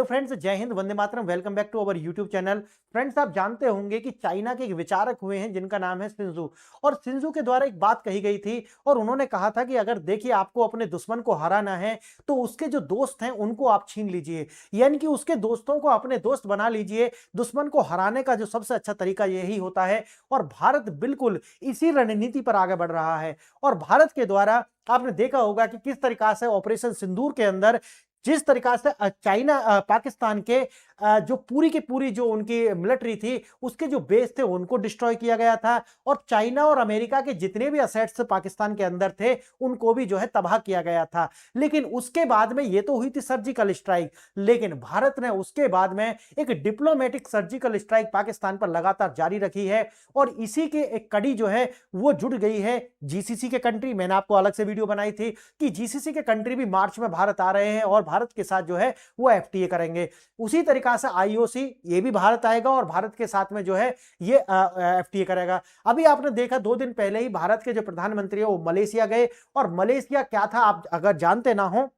तो फ्रेंड्स, जय हिंद, वंदे मातरम। Welcome back to our YouTube channel. Friends, आप जानते होंगे कि चाइना के एक विचारक हुए हैं जिनका नाम है सिंजू। और सिंजू के द्वारा एक बात कही गई थी और उन्होंने कहा था कि अगर देखिए आपको अपने दुश्मन को हराना है तो उसके जो दोस्त हैं उनको आप छीन लीजिए, यानी कि उसके दोस्तों को अपने दोस्त बना लीजिए। दुश्मन को हराने का जो सबसे अच्छा तरीका यही होता है और भारत बिल्कुल इसी रणनीति पर आगे बढ़ रहा है। और भारत के द्वारा आपने देखा होगा कि किस तरीका से ऑपरेशन सिंदूर के अंदर जिस तरीका से पाकिस्तान के जो पूरी की पूरी जो उनकी मिलिट्री थी उसके जो बेस थे उनको डिस्ट्रॉय किया गया था और चाइना और अमेरिका के जितने भी असेट्स पाकिस्तान के अंदर थे उनको भी जो है तबाह किया गया था। लेकिन उसके बाद में ये तो हुई थी सर्जिकल स्ट्राइक, लेकिन भारत ने उसके बाद में एक डिप्लोमेटिक सर्जिकल स्ट्राइक पाकिस्तान पर लगातार जारी रखी है और इसी के एक कड़ी जो है वो जुड़ गई है जीसीसी के कंट्री। मैंने आपको अलग से वीडियो बनाई थी कि जीसीसी के कंट्री भी मार्च में भारत आ रहे हैं और भारत के साथ जो है वो एफटीए करेंगे। उसी तरीका से आईओसी ये भी भारत आएगा और भारत के साथ में जो है ये एफटीए करेगा। अभी आपने देखा 2 दिन पहले ही भारत के जो प्रधानमंत्री है वो मलेशिया गए और मलेशिया क्या था आप अगर जानते ना हो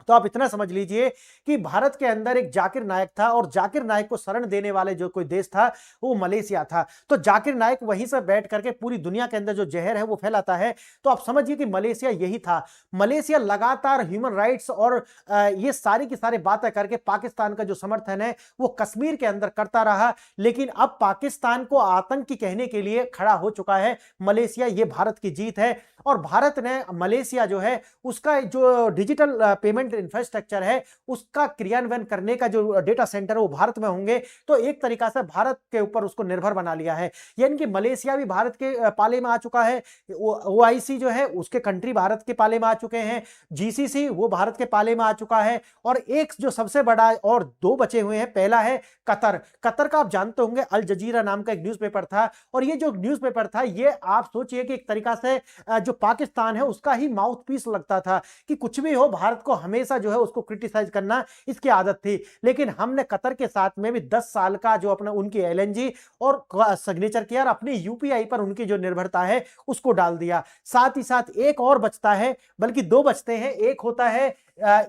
तो आप इतना समझ लीजिए कि भारत के अंदर एक जाकिर नायक था और जाकिर नायक को शरण देने वाले जो कोई देश था वो मलेशिया था। तो जाकिर नायक वहीं से बैठ करके पूरी दुनिया के अंदर जो जहर है वो फैलाता है। तो आप समझिए कि मलेशिया यही था। मलेशिया लगातार ह्यूमन राइट्स और ये सारी की सारी बातें करके पाकिस्तान का जो समर्थन है वो कश्मीर के अंदर करता रहा। लेकिन अब पाकिस्तान को आतंकी कहने के लिए खड़ा हो चुका है मलेशिया। ये भारत की जीत है और भारत ने मलेशिया जो है उसका जो डिजिटल पेमेंट इंफ्रास्ट्रक्चर है उसका क्रियान्वयन करने का जो डेटा सेंटर है वो भारत में होंगे। तो एक तरीका से भारत के ऊपर उसको निर्भर बना लिया है, यानी कि मलेशिया भी भारत के पाले में आ चुका है। ओआईसी जो है उसके कंट्री भारत के पाले में आ चुके हैं, जीसीसी वो भारत के पाले में आ चुका है। और एक जो सबसे बड़ा और 2 बचे हुए हैं, पहला है कतर। कतर का आप जानते होंगे अल जजीरा नाम का एक न्यूज़पेपर था और ये जो न्यूज़पेपर था ये आप सोचिए कि एक तरीका से जो पाकिस्तान है उसका ही माउथ पीस लगता था कि कुछ भी हो भारत को हमेशा जो है उसको क्रिटिसाइज करना इसकी आदत थी। लेकिन हमने कतर के साथ में भी 10 साल का जो अपना उनकी एलएनजी और सिग्नेचर किया और अपनी यूपीआई पर उनकी जो निर्भरता है उसको डाल दिया। साथ ही साथ एक और बचता है, बल्कि 2 बचते हैं। एक होता है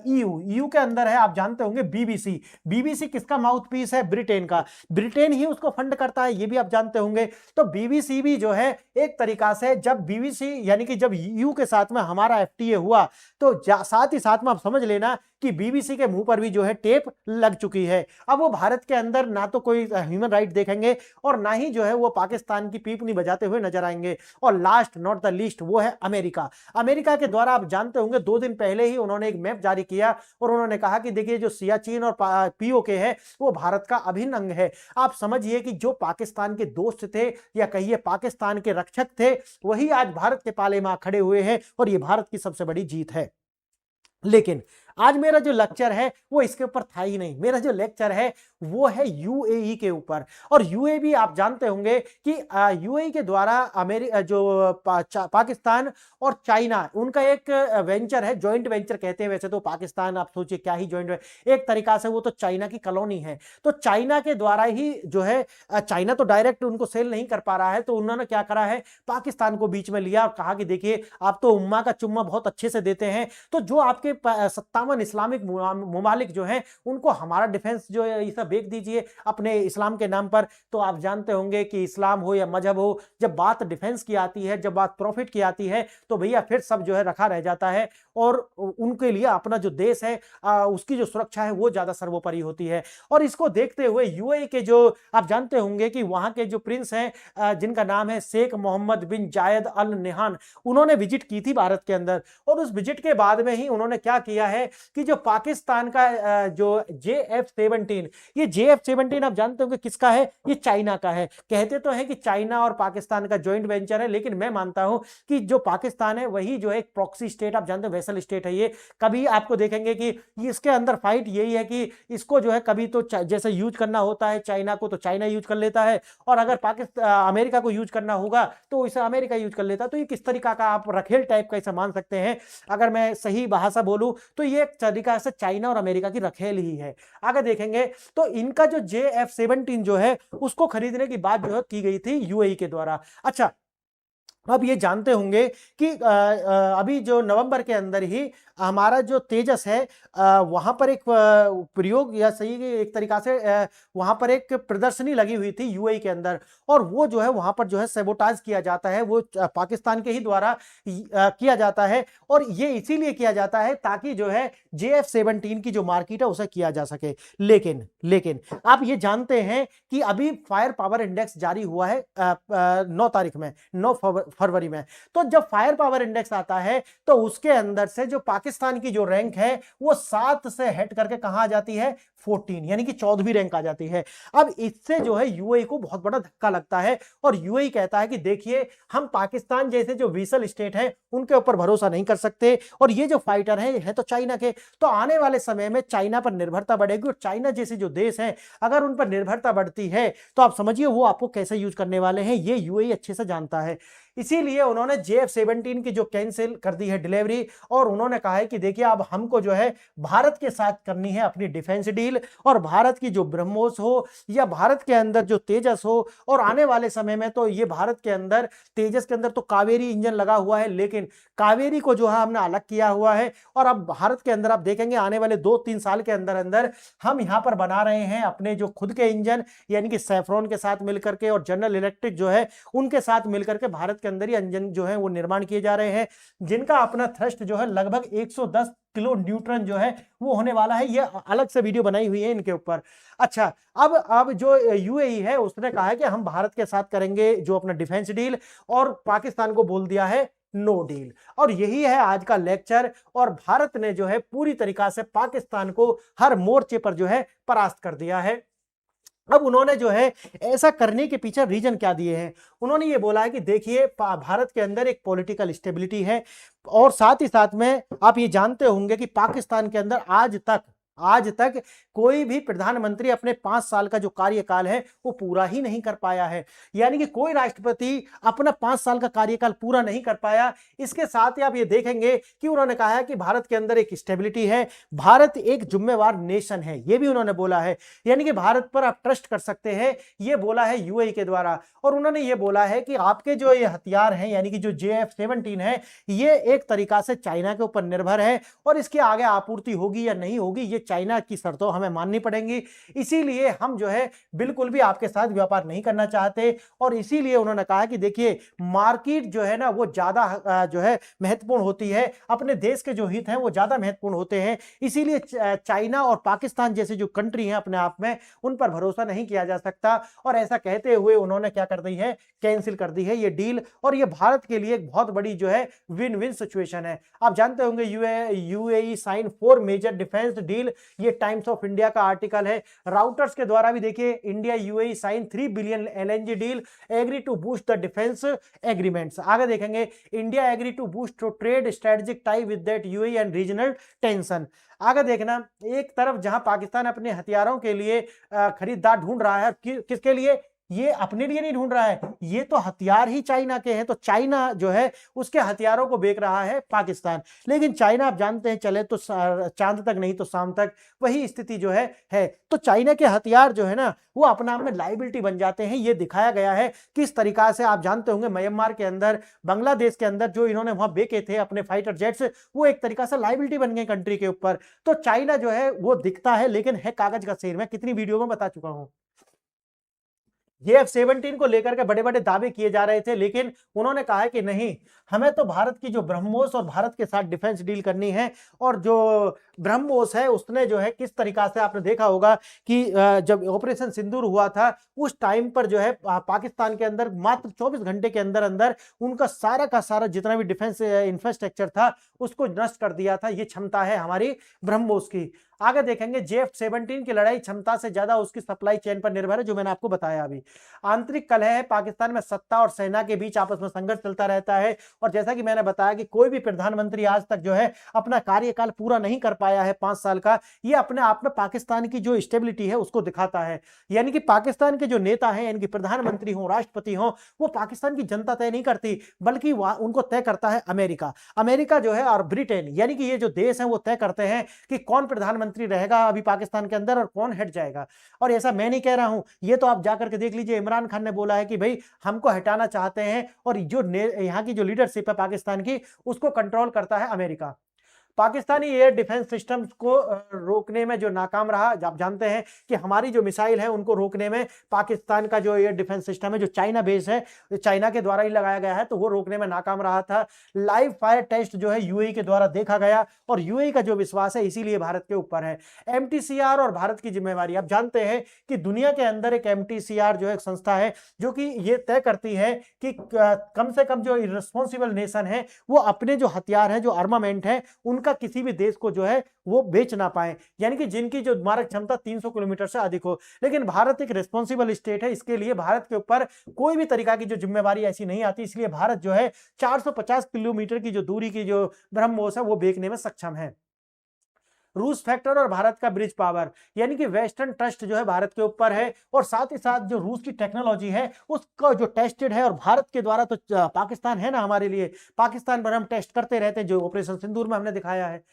ईयू के अंदर है, आप जानते होंगे बीबीसी। बीबीसी किसका माउथ पीस है? ब्रिटेन का। ब्रिटेन ही उसको फंड करता है, ये भी आप जानते होंगे। तो बीबीसी भी जो है एक तरीका से जब बीबीसी यानी कि जब यूयू के साथ में हमारा एफटीए हुआ तो साथ ही साथ में आप समझ लेना कि बीबीसी के मुंह पर भी जो है टेप लग चुकी है। अब वो भारत के अंदर ना तो कोई ह्यूमन राइट देखेंगे और ना ही जो है वो पाकिस्तान की पीपनी बजाते हुए नजर आएंगे। और लास्ट नॉट द लीस्ट वो है अमेरिका। अमेरिका के द्वारा आप जानते होंगे 2 दिन पहले ही उन्होंने एक मैप जारी किया और उन्होंने कहा कि देखिए जो सियाचिन और पीओके है वो भारत का अभिन्न अंग है। आप समझिए कि जो पाकिस्तान के दोस्त थे या कहिए पाकिस्तान के रक्षक थे वही आज भारत के पाले में खड़े हुए हैं और ये भारत की सबसे बड़ी जीत है। लेकिन आज मेरा जो लेक्चर है वो इसके ऊपर था ही नहीं। मेरा जो लेक्चर है वो है यूएई के ऊपर। और यूएई आप जानते होंगे कि यूएई के द्वारा पाकिस्तान और चाइना उनका एक वेंचर है, जॉइंट वेंचर कहते हैं। वैसे तो पाकिस्तान आप सोचिए क्या ही जॉइंट, एक तरीका से वो तो चाइना की कॉलोनी है। तो चाइना के द्वारा ही जो है चाइना तो डायरेक्ट उनको सेल नहीं कर पा रहा है, तो उन्होंने क्या करा है पाकिस्तान को बीच में लिया और कहा कि देखिए आप तो उम्मा का चुम्मा बहुत अच्छे से देते हैं, तो जो आपके 57 इस्लामिक मुमालिक जो हैं उनको हमारा डिफेंस जो है ये सब बेच दीजिए अपने इस्लाम के नाम पर। तो आप जानते होंगे कि इस्लाम हो या मजहब हो, जब बात डिफेंस की आती है, जब बात प्रॉफिट की आती है तो भैया फिर सब जो है रखा रह जाता है और उनके लिए अपना जो देश है उसकी जो सुरक्षा है वो ज्यादा सर्वोपरि होती है। और इसको देखते हुए यूएई के जो आप जानते होंगे कि वहां के जो प्रिंस हैं जिनका नाम है शेख मोहम्मद बिन जायद अल नहान, उन्होंने विजिट की थी भारत के अंदर। और उस विजिट के बाद में ही उन्होंने क्या किया है कि जो पाकिस्तान का जो JF-17, ये JF-17 आप जानते हो कि किसका है? ये चाइना का है। कहते तो है कि चाइना और पाकिस्तान का जॉइंट वेंचर है, लेकिन मैं मानता हूं कि जो पाकिस्तान है वही जो है एक प्रॉक्सी स्टेट, आप जानते हो वेसल स्टेट है ये। कभी आपको देखेंगे कि इसके अंदर फाइट यही है कि इसको जो है कभी तो जैसे यूज करना होता है चाइना को तो चाइना यूज कर लेता है और अगर पाकिस्तान अमेरिका को यूज करना होगा तो इसे अमेरिका यूज कर लेता है। तो ये किस तरीका का आप रखेल टाइप का इसे मान सकते हैं। अगर मैं सही भाषा बोलूं तो ये एक तरीका से चाइना और अमेरिका की रखेल ही है। आगे देखेंगे तो इनका जो JF-17 जो है उसको खरीदने की बात जो है की गई थी यूएई के द्वारा। अच्छा, अब ये जानते होंगे कि अभी जो नवंबर के अंदर ही हमारा जो तेजस है वहां पर एक प्रयोग या सही एक तरीका से वहां पर एक प्रदर्शनी लगी हुई थी यूएई के अंदर, और वो जो है वहां पर जो है सेबोटाज किया जाता है, वो पाकिस्तान के ही द्वारा किया जाता है। और ये इसीलिए किया जाता है ताकि जो है JF-17 की जो मार्केट है उसे किया जा सके। लेकिन लेकिन आप ये जानते हैं कि अभी फायर पावर इंडेक्स जारी हुआ है 9 तारीख में, 9 फरवरी में। तो जब फायर पावर इंडेक्स आता है तो उसके अंदर से जो पाकिस्तान की जो रैंक है वो 7 से हट करके कहां आ जाती है, 14, यानी कि 14वीं रैंक आ जाती है। अब इससे जो है यूएई को बहुत बड़ा धक्का लगता है और यूएई कहता है कि देखिए हम पाकिस्तान जैसे जो विसल स्टेट है उनके ऊपर भरोसा नहीं कर सकते, और ये जो फाइटर है तो चाइना के, तो आने वाले समय में चाइना पर निर्भरता बढ़ेगी, और चाइना जैसे जो देश हैं अगर उन पर निर्भरता बढ़ती है तो आप समझिए वो आपको कैसे यूज करने वाले हैं, ये यूएई अच्छे से जानता है। इसीलिए उन्होंने JF-17 की जो कैंसिल कर दी है डिलीवरी, और उन्होंने कहा है कि देखिए अब हमको जो है भारत के साथ करनी है अपनी डिफेंस डील, और भारत की जो ब्रह्मोस हो या भारत के अंदर जो तेजस हो, और आने वाले समय में तो ये भारत के अंदर तेजस के अंदर तो कावेरी इंजन लगा हुआ है, लेकिन कावेरी को जो है हमने अलग किया हुआ है, और अब भारत के अंदर आप देखेंगे आने वाले 2-3 साल के अंदर अंदर हम यहां पर बना रहे हैं अपने जो खुद के इंजन, यानी कि सैफ्रॉन के साथ मिलकर के और जनरल इलेक्ट्रिक जो है उनके साथ मिलकर के भारत के अंदर ही इंजन जो है वो निर्माण किए जा रहे हैं, जिनका अपना थ्रस्ट जो है लगभग 110 किलो न्यूट्रन जो है वो होने वाला है। ये अलग से वीडियो बनाई हुई है इनके ऊपर। अच्छा, अब जो यूएई है उसने कहा है कि हम भारत के साथ करेंगे जो अपना डिफेंस डील, और पाकिस्तान को बोल दिया है नो डील। और यही है आज का लेक्चर, और भारत ने जो है पूरी तरीका से पाकिस्तान को हर मोर्चे पर जो है परास्त कर दिया है। अब उन्होंने जो है ऐसा करने के पीछे रीजन क्या दिए हैं, उन्होंने ये बोला है कि देखिए भारत के अंदर एक पॉलिटिकल स्टेबिलिटी है, और साथ ही साथ में आप ये जानते होंगे कि पाकिस्तान के अंदर आज तक कोई भी प्रधानमंत्री अपने 5 साल का जो कार्यकाल है वो पूरा ही नहीं कर पाया है, यानी कि कोई राष्ट्रपति अपना 5 साल का कार्यकाल पूरा नहीं कर पाया। इसके साथ ही आप ये देखेंगे कि उन्होंने कहा है कि भारत के अंदर एक स्टेबिलिटी है, भारत एक जिम्मेवार नेशन है, ये भी उन्होंने बोला है, यानी कि भारत पर आप ट्रस्ट कर सकते हैं, ये बोला है यूएई के द्वारा। और उन्होंने ये बोला है कि आपके जो ये हथियार हैं यानी कि जो JF-17 है ये एक तरीका से चाइना के ऊपर निर्भर है, और इसके आगे आपूर्ति होगी या नहीं होगी ये चाइना की शर्तों हमें माननी पड़ेंगी, इसीलिए हम जो है बिल्कुल भी आपके साथ व्यापार नहीं करना चाहते। और इसीलिए उन्होंने कहा कि देखिए मार्केट जो है ना वो ज्यादा जो है महत्वपूर्ण होती है, अपने देश के जो हित हैं वो ज्यादा महत्वपूर्ण होते हैं, इसीलिए चाइना और पाकिस्तान जैसे जो कंट्री हैं अपने आप में उन पर भरोसा नहीं किया जा सकता। और ऐसा कहते हुए उन्होंने क्या कर दी है, कैंसिल कर दी है ये डील, और ये भारत के लिए एक बहुत बड़ी जो है विन विन सिचुएशन है। आप जानते होंगे UAE sign 4 major defence deal, ये टाइम्स ऑफ इंडिया का आर्टिकल है। राउटर्स के द्वारा भी देखिए India UAE sign 3 billion LNG deal, agree to boost the defence agreements. आगे देखेंगे India agree to boost to trade strategic tie with that UAE and regional tension. आगे देखना, एक तरफ जहां पाकिस्तान अपने हथियारों के लिए खरीदार ढूंढ रहा है, किसके लिए, ये अपने लिए नहीं ढूंढ रहा है, ये तो हथियार ही चाइना के हैं, तो चाइना जो है उसके हथियारों को बेच रहा है पाकिस्तान। लेकिन चाइना आप जानते हैं चले तो चांद तक नहीं तो शाम तक, वही स्थिति जो है। तो चाइना के हथियार जो है ना वो अपने आप में लाइबिलिटी बन जाते हैं। ये दिखाया गया है किस तरीका से, आप जानते होंगे म्यांमार के अंदर, बांग्लादेश के अंदर जो इन्होंने वहां बेचे थे अपने फाइटर जेट्स, वो एक तरीका से लाइबिलिटी बन गए कंट्री के ऊपर। तो चाइना जो है वो दिखता है लेकिन है कागज का शेर, मैं कितनी वीडियो में बता चुका हूं। JF-17 को लेकर के बड़े बड़े दावे किए जा रहे थे, लेकिन उन्होंने कहा है कि नहीं, हमें तो भारत की जो ब्रह्मोस और भारत के साथ डिफेंस डील करनी है। और जो ब्रह्मोस है उसने जो है किस तरीका से, आपने देखा होगा कि जब ऑपरेशन सिंदूर हुआ था उस टाइम पर जो है पाकिस्तान के अंदर मात्र 24 घंटे के अंदर अंदर उनका सारा का सारा जितना भी डिफेंस इंफ्रास्ट्रक्चर था उसको नष्ट कर दिया था। ये क्षमता है हमारी ब्रह्मोस की। आगे देखेंगे JF-17 की लड़ाई क्षमता से ज्यादा उसकी सप्लाई चेन पर निर्भर है, जो मैंने आपको बताया अभी। आंतरिक कलह है, पाकिस्तान में सत्ता और सेना के बीच आपस में संघर्ष चलता रहता है, और जैसा कि मैंने बताया कि कोई भी प्रधानमंत्री आज तक जो है अपना कार्यकाल पूरा नहीं कर पाया है 5 साल का। ये अपने आप में पाकिस्तान की जो स्टेबिलिटी है उसको दिखाता है, यानी कि पाकिस्तान के जो नेता हैं, यानी कि प्रधानमंत्री हो, राष्ट्रपति हो, वो पाकिस्तान की जनता तय नहीं करती, बल्कि उनको तय करता है अमेरिका जो है, और ब्रिटेन, यानी कि ये जो देश है वो तय करते हैं कि कौन प्रधानमंत्री प्रधानमंत्री रहेगा अभी पाकिस्तान के अंदर और कौन हट जाएगा। और ऐसा मैं नहीं कह रहा हूं, ये तो आप जाकर के देख लीजिए, इमरान खान ने बोला है कि भाई हमको हटाना चाहते हैं, और जो यहाँ की जो लीडरशिप है पाकिस्तान की, उसको कंट्रोल करता है America. Pakistani air defence systems को रोकने में जो नाकाम रहा, आप जानते हैं कि हमारी जो मिसाइल है उनको रोकने में पाकिस्तान का जो एयर डिफेंस सिस्टम है जो चाइना बेस है, चाइना के द्वारा ही लगाया गया है, तो वो रोकने में नाकाम रहा था। लाइव फायर टेस्ट जो है यूएई के द्वारा देखा गया, और यूएई का जो विश्वास है इसीलिए भारत के ऊपर है। एमटीसीआर और भारत की जिम्मेवारी, आप जानते हैं कि दुनिया के अंदर एक एमटीसीआर जो है एक संस्था है जो कि ये तय करती है कि कम से कम जो इर्रेस्पॉन्सिबल नेशन है वो अपने जो हथियार है, जो आर्मामेंट है, उनका किसी भी देश को जो है वो बेच ना पाए, यानी कि जिनकी जो मारक क्षमता 300 किलोमीटर से अधिक हो। लेकिन भारत एक रिस्पॉन्सिबल स्टेट है, इसके लिए भारत के ऊपर कोई भी तरीका की जो जिम्मेवारी ऐसी नहीं आती, इसलिए भारत जो है 450 किलोमीटर की जो दूरी की जो ब्रह्मोस है वो बेचने में सक्षम है। रूस फैक्टर और भारत का ब्रिज पावर, यानी कि वेस्टर्न ट्रस्ट जो है भारत के ऊपर है, और साथ ही साथ जो रूस की टेक्नोलॉजी है उसका जो टेस्टेड है, और भारत के द्वारा तो पाकिस्तान है ना हमारे लिए, पाकिस्तान पर हम टेस्ट करते रहते हैं, जो ऑपरेशन सिंदूर में हमने दिखाया है।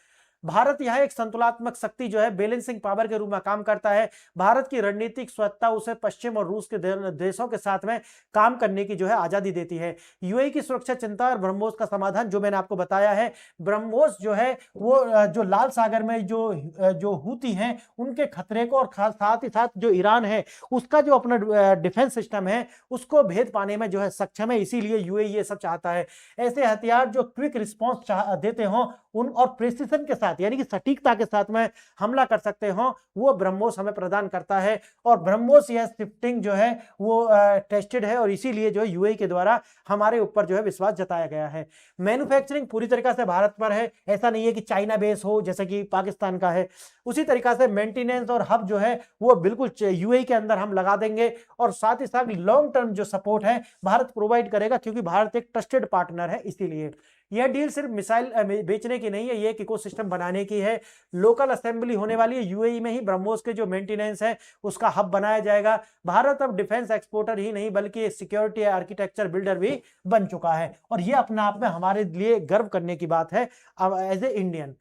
भारत यह एक संतुलात्मक शक्ति जो है बैलेंसिंग पावर के रूप में काम करता है। भारत की रणनीतिक स्वतंत्रता उसे पश्चिम और रूस के देशों के साथ में काम करने की जो है आजादी देती है। यूएई की सुरक्षा चिंता और ब्रह्मोस का समाधान जो मैंने आपको बताया है, ब्रह्मोस जो है वो जो लाल सागर में जो हूती हैं उनके खतरे को, और साथ ही साथ जो ईरान है उसका जो अपना डिफेंस सिस्टम है उसको भेद पाने में जो है सक्षम है, इसीलिए यूएई ये सब चाहता है। ऐसे हथियार जो क्विक रिस्पॉन्स देते हों उन और प्रेसिशन के साथ, यानी कि सटीकता के साथ में हमला कर सकते हो, वो ब्रह्मोस हमें प्रदान करता है। और ब्रह्मोस यह शिफ्टिंग जो है वो टेस्टेड है, और इसीलिए जो है यूएई के द्वारा हमारे ऊपर जो है विश्वास जताया गया है। मैन्युफैक्चरिंग पूरी तरीका से भारत पर है, ऐसा नहीं है कि चाइना बेस हो जैसे कि पाकिस्तान का है। उसी तरीका से मेंटेनेंस और हब जो है वो बिल्कुल यूएई के अंदर हम लगा देंगे, और साथ ही साथ लॉन्ग टर्म जो सपोर्ट है भारत प्रोवाइड करेगा, क्योंकि भारत एक ट्रस्टेड पार्टनर है। इसीलिए यह डील सिर्फ मिसाइल बेचने की नहीं है, ये एक इकोसिस्टम बनाने की है। लोकल असेंबली होने वाली है यूएई में ही, ब्रह्मोस के जो मेंटेनेंस है उसका हब बनाया जाएगा। भारत अब डिफेंस एक्सपोर्टर ही नहीं बल्कि सिक्योरिटी आर्किटेक्चर बिल्डर भी बन चुका है, और ये अपने आप में हमारे लिए गर्व करने की बात है एज ए इंडियन।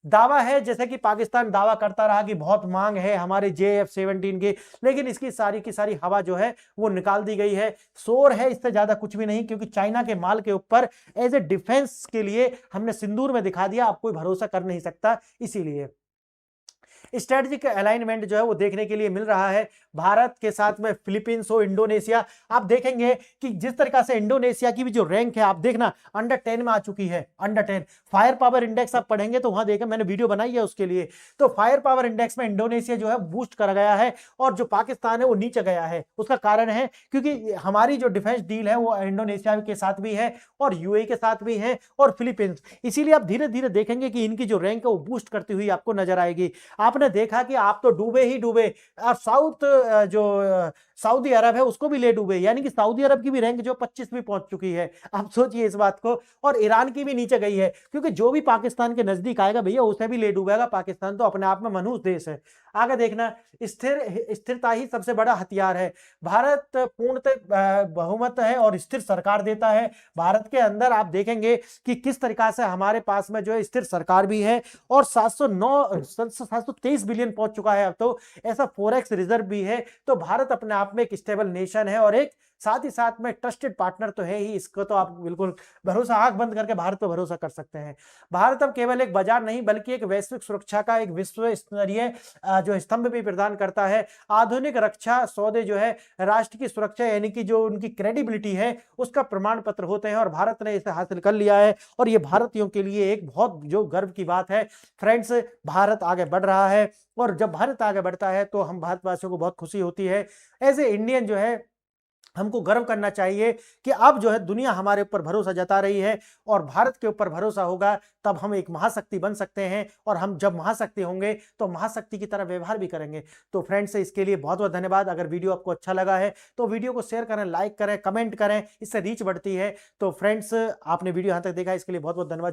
दावा है जैसे कि पाकिस्तान दावा करता रहा कि बहुत मांग है हमारे JF-17 की, लेकिन इसकी सारी की सारी हवा जो है वो निकाल दी गई है। शोर है, इससे ज्यादा कुछ भी नहीं, क्योंकि चाइना के माल के ऊपर एज ए डिफेंस के लिए हमने सिंदूर में दिखा दिया, आप कोई भरोसा कर नहीं सकता। इसीलिए स्ट्रेटेजिक अलाइनमेंट जो है वो देखने के लिए मिल रहा है भारत के साथ में फिलीपींस हो, इंडोनेशिया। आप देखेंगे कि जिस तरीका से इंडोनेशिया की भी जो रैंक है आप देखना अंडर 10 में आ चुकी है, अंडर 10। फायर पावर इंडेक्स आप पढ़ेंगे तो वहां देखें, मैंने वीडियो बनाई है उसके लिए, तो फायर पावर इंडेक्स में इंडोनेशिया जो है बूस्ट कर गया है, और जो पाकिस्तान है वो नीचे गया है। उसका कारण है क्योंकि हमारी जो डिफेंस डील है वो इंडोनेशिया के साथ भी है, और यूएई के साथ भी है, और फिलीपींस। इसीलिए आप धीरे धीरे देखेंगे कि इनकी जो रैंक है वो बूस्ट करती हुई आपको नजर आएगी। आपने देखा कि आप तो डूबे ही डूबे, और साउथ जो सऊदी अरब है उसको भी ले डूबे, यानी कि सऊदी अरब की भी रैंक जो 25 भी पहुंच चुकी है। आप सोचिए इस बात को, और ईरान की भी नीचे गई है, क्योंकि जो भी पाकिस्तान के नजदीक आएगा भैया उसे भी ले डूबेगा। पाकिस्तान तो अपने आप में मनुष्य देश है। आगे देखना, स्थिरता ही सबसे बड़ा हथियार है। भारत पूर्णतः बहुमत है और स्थिर सरकार देता है। भारत के अंदर आप देखेंगे कि किस तरीका से हमारे पास में जो है स्थिर सरकार भी है, और 723 बिलियन पहुंच चुका है अब तो, ऐसा फॉरेक्स रिजर्व भी है। तो भारत अपने आप में एक स्टेबल नेशन है, और एक साथ ही साथ में ट्रस्टेड पार्टनर तो है ही। इसको तो आप बिल्कुल भरोसा, आंख बंद करके भारत पर भरोसा कर सकते हैं। भारत अब केवल एक बाजार नहीं बल्कि एक वैश्विक सुरक्षा का एक विश्व स्तरीय जो स्तंभ भी प्रदान करता है। आधुनिक रक्षा सौदे जो है राष्ट्र की सुरक्षा यानी कि जो उनकी क्रेडिबिलिटी है उसका प्रमाण पत्र होते हैं, और भारत ने इसे हासिल कर लिया है, और ये भारतीयों के लिए एक बहुत जो गर्व की बात है। फ्रेंड्स, भारत आगे बढ़ रहा है, और जब भारत आगे बढ़ता है तो हम भारतवासियों को बहुत खुशी होती है। एज ए इंडियन जो है हमको गर्व करना चाहिए कि अब जो है दुनिया हमारे ऊपर भरोसा जता रही है, और भारत के ऊपर भरोसा होगा तब हम एक महाशक्ति बन सकते हैं, और हम जब महाशक्ति होंगे तो महाशक्ति की तरह व्यवहार भी करेंगे। तो फ्रेंड्स, इसके लिए बहुत बहुत धन्यवाद। अगर वीडियो आपको अच्छा लगा है तो वीडियो को शेयर करें, लाइक करें, कमेंट करें, इससे रीच बढ़ती है। तो फ्रेंड्स, आपने वीडियो यहाँ तक देखा इसके लिए बहुत बहुत धन्यवाद।